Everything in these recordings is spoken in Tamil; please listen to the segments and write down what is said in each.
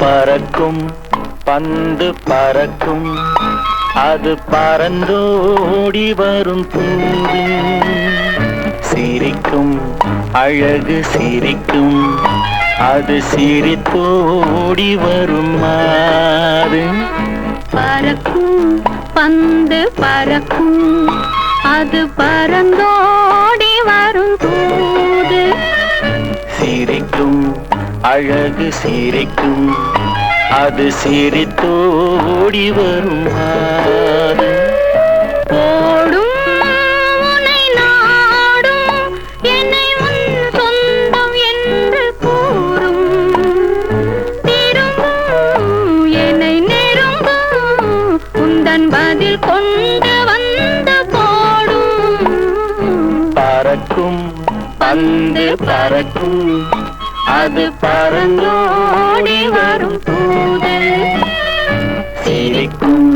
பறக்கும் பந்து பறக்கும், அது பறந்தோடி வரும் தூது. சிரிக்கும் அழகு சிரிக்கும், அது சிரித்தோடி வரும் மாறு. பறக்கும் பந்து பறக்கும், அது பறந்தோடி வரும் தூது. சிரிக்கும் அழகு சிரிக்கும், அது சிரித்தோடி வரும் மாறு. ஓடும் உன்னை நாடும், என்னை உன் சொந்தம் என்று கூறும். திரும்பும் என்னை நெருங்கும், உந்தன் பதில் கொண்டு வந்து போடும். பறக்கும் பந்து பறக்கும், அது பறந்தோடி வரும் தூது. சிரிக்கும்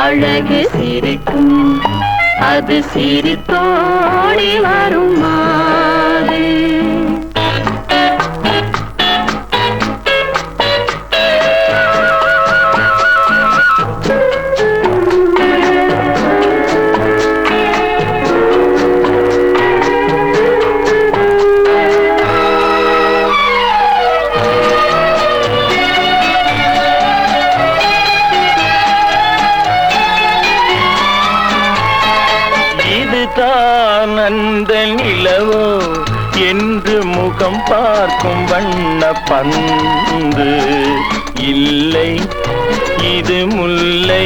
அழகு சிரிக்கும், அது சிரித்தோடி வரும் மாறு. அந்த நிலவோ என்று முகம் பார்க்கும் வண்ண பந்து. இல்லை இது முல்லை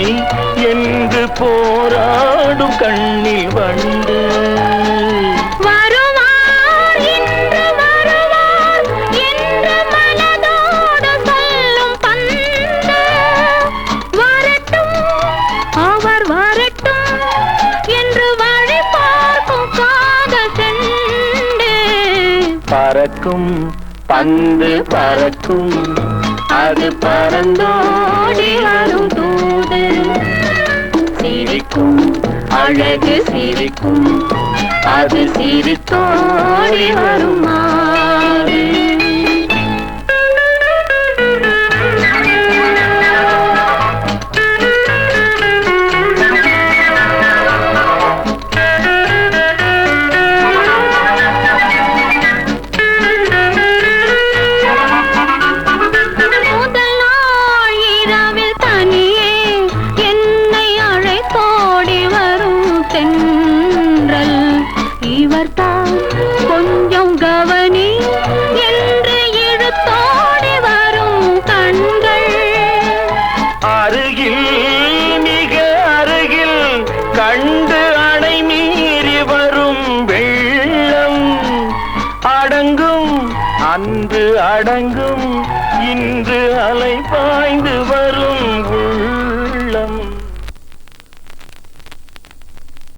என்று போராடும் கண்ணில் வண்டு. பறக்கும் பந்து பறக்கும், அது பறந்தோடி வரும் தூது. சிரிக்கும் அழகு சிரிக்கும், அது சிரித்தோடி வரும் மாறு. கொஞ்சம் கவனி என்று இழுத்தோடி வரும் கண்கள். அருகில் மிக அருகில் கண்டு அணை மீறி வரும் வெள்ளம். அடங்கும் அன்று அடங்கும், இன்று அலை பாய்ந்து